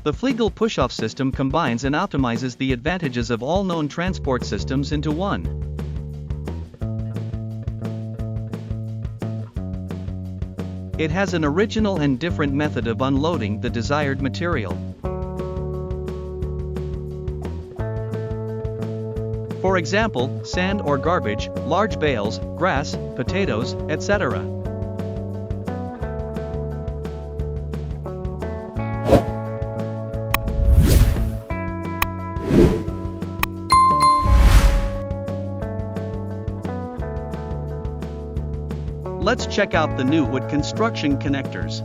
The Flegel push-off system combines and optimizes the advantages of all known transport systems into one. It has an original and different method of unloading the desired material. For example, sand or garbage, large bales, grass, potatoes, etc. Let's check out the new wood construction connectors.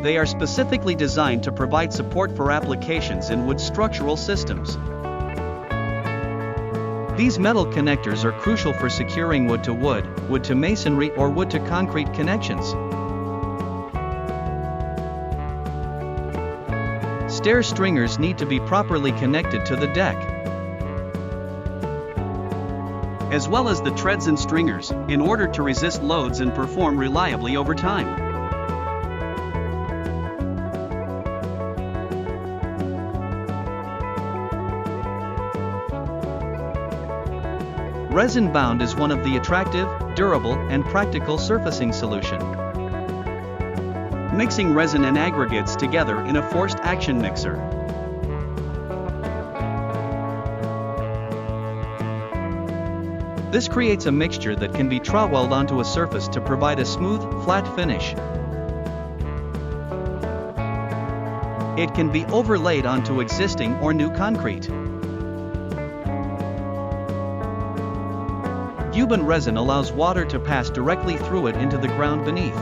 They are specifically designed to provide support for applications in wood structural systems. These metal connectors are crucial for securing wood to masonry or wood to concrete connections. Stair stringers need to be properly connected to the deck, as well as the treads and stringers, in order to resist loads and perform reliably over time. Resin bound is one of the attractive, durable, and practical surfacing solution. Mixing resin and aggregates together in a forced action mixer. This creates a mixture that can be troweled onto a surface to provide a smooth, flat finish. It can be overlaid onto existing or new concrete. Euban resin allows water to pass directly through it into the ground beneath.